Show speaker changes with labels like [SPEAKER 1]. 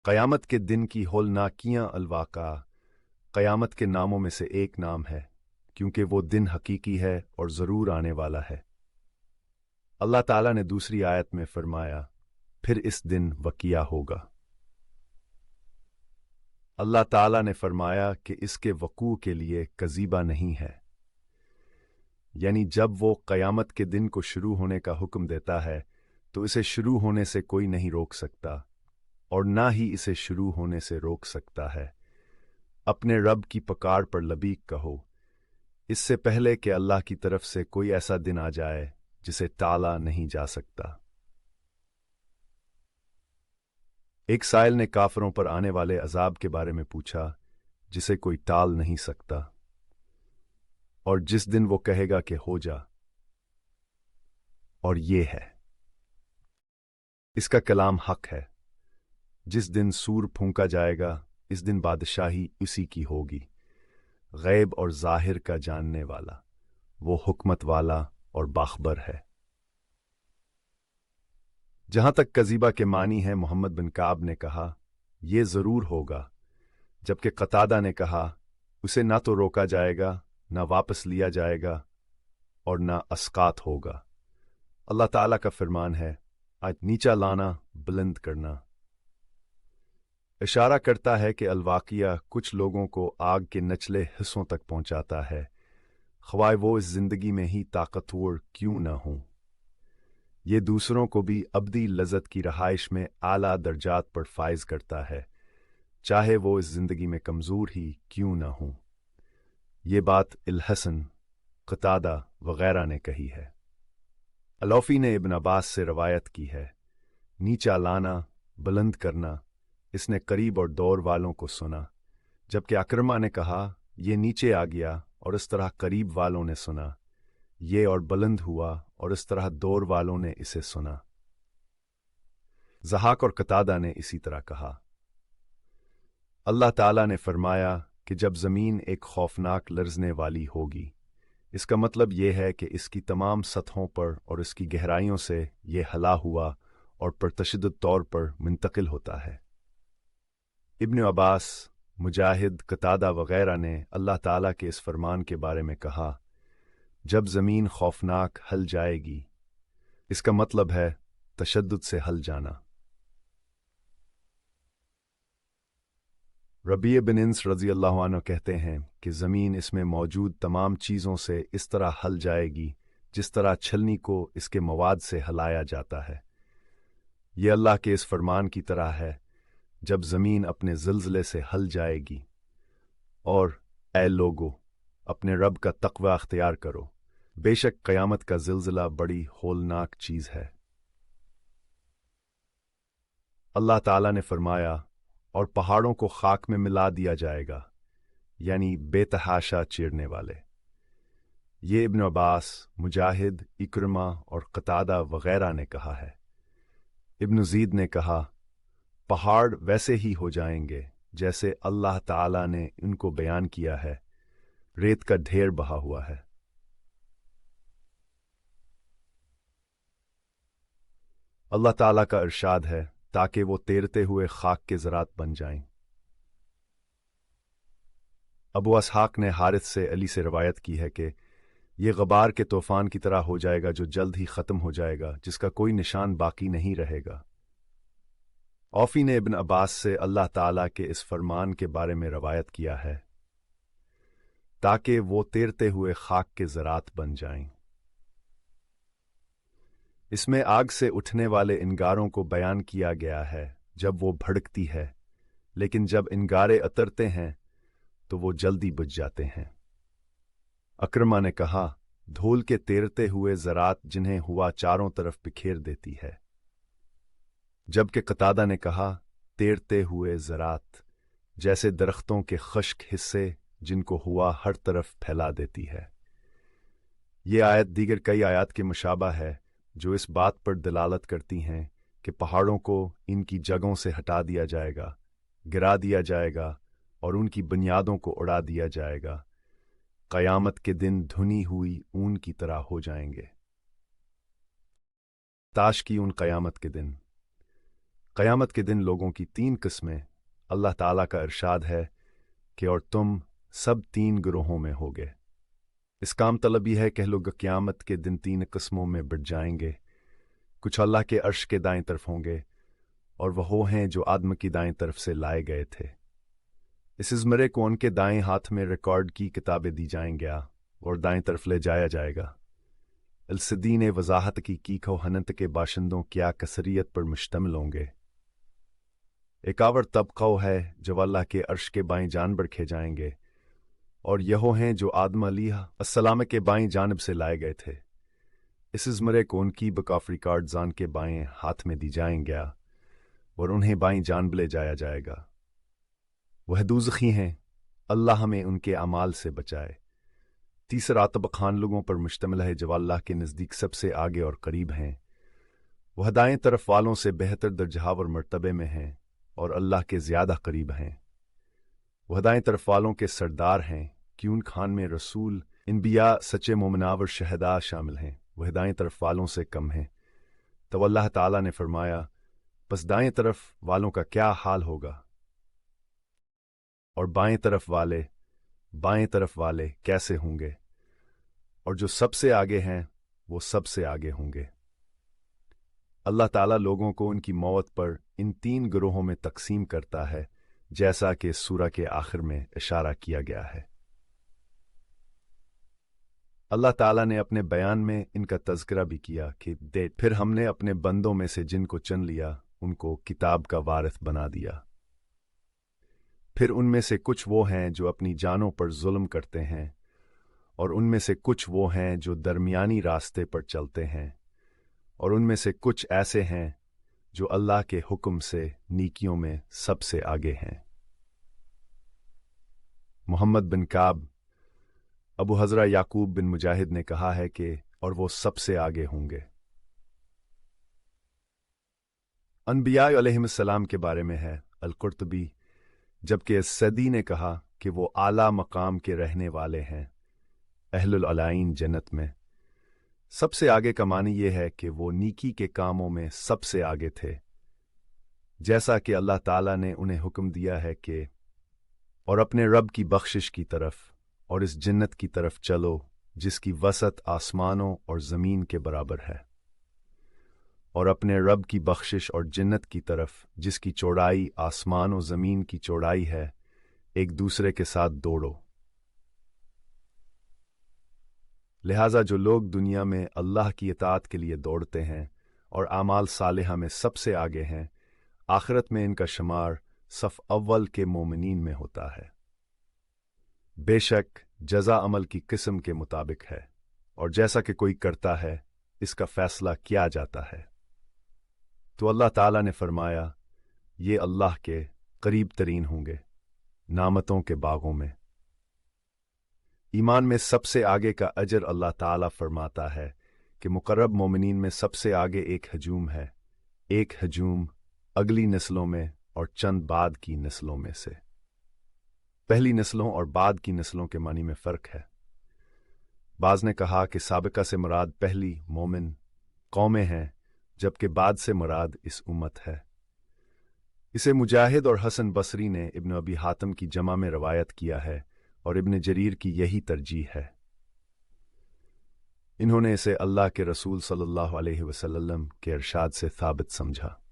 [SPEAKER 1] क़यामत के दिन की होलनाकियाँ अलवाक़ा क़यामत के नामों में से एक नाम है, क्योंकि वो दिन हकीकी है और ज़रूर आने वाला है। अल्लाह ताला ने दूसरी आयत में फरमाया, फिर इस दिन वक़िया होगा। अल्लाह ताला ने फरमाया कि इसके वक़ू के लिए कज़ीबा नहीं है, यानी जब वो क़यामत के दिन को शुरू होने का हुक्म देता है तो इसे शुरू होने से कोई नहीं रोक सकता और ना ही इसे शुरू होने से रोक सकता है। अपने रब की पुकार पर लबीक कहो, इससे पहले कि अल्लाह की तरफ से कोई ऐसा दिन आ जाए जिसे टाला नहीं जा सकता। एक साइल ने काफिरों पर आने वाले अजाब के बारे में पूछा जिसे कोई टाल नहीं सकता, और जिस दिन वो कहेगा कि हो जा, और ये है। इसका कलाम हक है। जिस दिन सूर फूंका जाएगा, इस दिन बादशाही उसी की होगी। गैब और जाहिर का जानने वाला, वो हुकमत वाला और बाखबर है। जहां तक कज़ीबा के मानी है, मोहम्मद बिन काब ने कहा यह जरूर होगा, जबकि कतादा ने कहा उसे ना तो रोका जाएगा, ना वापस लिया जाएगा और ना अस्कात होगा। अल्लाह ताला का फरमान है, आज नीचा लाना, बुलंद करना। इशारा करता है कि अलवाकिया कुछ लोगों को आग के निचले हिस्सों तक पहुंचाता है, ख्वाह वो इस जिंदगी में ही ताकतवर क्यों न हों। ये दूसरों को भी अब्दी लज़्ज़त की रहाइश में आला दर्जात पर फाइज करता है, चाहे वो इस जिंदगी में कमजोर ही क्यों न हों। ये बात इल-हसन, क़तादा वगैरह ने कही है। अलौफी ने इब्न अब्बास से रवायत की है, नीचा लाना, बुलंद करना, इसने करीब और दौर वालों को सुना, जबकि अकरमा ने कहा यह नीचे आ गया, और इस तरह करीब वालों ने सुना ये, और बुलंद हुआ और इस तरह दौर वालों ने इसे सुना। ज़हाक और कतादा ने इसी तरह कहा। अल्लाह ताला ने फरमाया कि जब ज़मीन एक खौफनाक लर्ज़ने वाली होगी, इसका मतलब यह है कि इसकी तमाम सतहों पर और इसकी गहराइयों से यह हला हुआ और परतशद्दुद तौर पर मुंतकिल होता है। इब्न अब्बास, मुजाहिद, कतादा वगैरह ने अल्लाह ताला के इस फरमान के बारे में कहा, जब ज़मीन खौफनाक हल जाएगी, इसका मतलब है तशद्दुद से हल जाना। रबीअ बिन इंस रज़ी अल्लाहु अन्हु कहते हैं कि ज़मीन इसमें मौजूद तमाम चीज़ों से इस तरह हल जाएगी जिस तरह छलनी को इसके मवाद से हलाया जाता है। यह अल्लाह के इस फरमान की तरह है, जब ज़मीन अपने ज़िलज़ले से हल जाएगी। और ऐ लोगो, अपने रब का तक़वा अख्तियार करो, बेशक क़यामत का ज़िलज़ला बड़ी होलनाक चीज़ है। अल्लाह ताला ने फरमाया, और पहाड़ों को खाक में मिला दिया जाएगा, यानी बेतहाशा चीरने वाले। ये इब्न अब्बास, मुजाहिद, इक्रमा और कतादा वगैरह ने कहा है। इब्न ज़ीद ने कहा, पहाड़ वैसे ही हो जाएंगे जैसे अल्लाह ताला ने इनको बयान किया है, रेत का ढेर बहा हुआ है। अल्लाह ताला का इरशाद है, ताकि वो तैरते हुए खाक के ज़रात बन जाएं। अबू असहाक ने हारिस से अली से रवायत की है कि ये गबार के तूफान की तरह हो जाएगा जो जल्द ही ख़त्म हो जाएगा, जिसका कोई निशान बाकी नहीं रहेगा। औफी ने इब्न अब्बास से अल्लाह ताला के इस फरमान के बारे में रवायत किया है, ताकि वो तैरते हुए खाक के ज़रात बन जाएं। इसमें आग से उठने वाले इंगारों को बयान किया गया है जब वो भड़कती है, लेकिन जब इंगारे उतरते हैं तो वो जल्दी बुझ जाते हैं। अक्रमा ने कहा, धूल के तैरते हुए ज़रात जिन्हें हुआ चारों तरफ बिखेर देती है, जबकि कतादा ने कहा, तैरते हुए ज़रात जैसे दरख्तों के खुश्क हिस्से जिनको हुआ हर तरफ फैला देती है। ये आयत दीगर कई आयत के मुशाबा है जो इस बात पर दलालत करती हैं कि पहाड़ों को इनकी जगहों से हटा दिया जाएगा, गिरा दिया जाएगा और उनकी बुनियादों को उड़ा दिया जाएगा। क़यामत के दिन धुनी हुई ऊन की तरह हो जाएंगे। ताश की उन क़यामत के दिन, क़यामत के दिन लोगों की 3 किस्में। अल्लाह ताला का इरशाद है कि और तुम सब 3 गिरोहों में होगे। इस काम तलबी है कि लोग क़यामत के दिन 3 किस्मों में बढ़ जाएंगे। कुछ अल्लाह के अर्श के दाएं तरफ होंगे और वो हैं जो आदम की दाएं तरफ से लाए गए थे। इस इज़मरे को उनके दाएं हाथ में रिकॉर्ड की किताबें दी जाएंगे और दाएं तरफ ले जाया जाएगा। अलसदी ने वजाहत की खो हनत के बाशिंदों क्या कसरियत पर मुश्तमिल होंगे। एक आवर तबक़ा है जो अल्लाह के अर्श के बाएं जानब रखे जाएंगे और यहो हैं जो आदम अलैहिस्सलाम के बाएं जानब से लाए गए थे। इस इज़मरे को उनकी बकाफ रिकॉर्ड जान के बाएं हाथ में दी जाएंगे और उन्हें बाएं जानब ले जाया जाएगा। वह दूज़खी हैं, अल्लाह हमें उनके अमाल से बचाए। तीसरा तबक़ा खान लोगों पर मुश्तमिल है जो अल्लाह के नज़दीक सबसे आगे और करीब हैं। वह दाएं तरफ वालों से बेहतर दर्जा और मर्तबे में हैं और अल्लाह के ज़्यादा करीब हैं। वह दाएं तरफ वालों के सरदार हैं कि उन खान में रसूल, इंबिया, सच्चे मोमिनावर, शहदा शामिल हैं। वह दाएं तरफ वालों से कम हैं। तो अल्लाह ताला ने फरमाया, बस दाएं तरफ वालों का क्या हाल होगा और बाएं तरफ वाले कैसे होंगे, और जो सबसे आगे हैं वो सबसे आगे होंगे। अल्लाह ताला लोगों को उनकी मौत पर इन 3 गिरोहों में तकसीम करता है, जैसा कि सूरह के आखिर में इशारा किया गया है। अल्लाह ताला ने अपने बयान में इनका तज़किरा भी किया कि फिर हमने अपने बंदों में से जिनको चुन लिया उनको किताब का वारिस बना दिया। फिर उनमें से कुछ वो हैं जो अपनी जानों पर जुल्म करते हैं और उनमें से कुछ वो हैं जो दरमियानी रास्ते पर चलते हैं और उनमें से कुछ ऐसे हैं जो अल्लाह के हुक्म से नीकियों में सबसे आगे हैं। मोहम्मद बिन काब, अबू हज़रा याकूब बिन मुजाहिद ने कहा है कि और वो सबसे आगे होंगे। अनबिया अलैहिस्सलाम के बारे में है अल-कुर्तुबी, जबकि सदी ने कहा कि वो आला मकाम के रहने वाले हैं, अहलुल अलाइन जन्नत में। सबसे आगे का मानी ये है कि वो नीकी के कामों में सबसे आगे थे, जैसा कि अल्लाह ताला ने उन्हें हुक्म दिया है कि और अपने रब की बख्शिश की तरफ और इस जन्नत की तरफ चलो जिसकी वसत आसमानों और ज़मीन के बराबर है, और अपने रब की बख्शिश और जन्नत की तरफ जिसकी चौड़ाई आसमान और ज़मीन की चौड़ाई है, एक दूसरे के साथ दौड़ो। लिहाजा जो लोग दुनिया में अल्लाह की इताअत के लिए दौड़ते हैं और आमाल सालिहा में सबसे आगे हैं, आखिरत में इनका शुमार सफ़ अव्वल के मोमिनीन में होता है। बेशक जज़ा अमल की किस्म के मुताबिक है, और जैसा कि कोई करता है इसका फैसला किया जाता है। तो अल्लाह ताला ने फरमाया, ये अल्लाह के करीब तरीन होंगे नामतों के बागों में। ईमान में सबसे आगे का अजर अल्लाह ताला फरमाता है कि मुकर्रब मोमिनीन में सबसे आगे एक हजूम है, एक हजूम अगली नस्लों में और चंद बाद की नस्लों में से। पहली नस्लों और बाद की नस्लों के मानी में फ़र्क है। बाज़ ने कहा कि साबिका से मुराद पहली मोमिन कौमें हैं, जबकि बाद से मुराद इस उम्मत है। इसे मुजाहिद और हसन बसरी ने इब्न अबी हातिम की जमा में रवायत किया है और इब्न जरीर की यही तरजीह है। इन्होंने इसे अल्लाह के रसूल सल्लल्लाहु अलैहि वसल्लम के इरशाद से साबित समझा।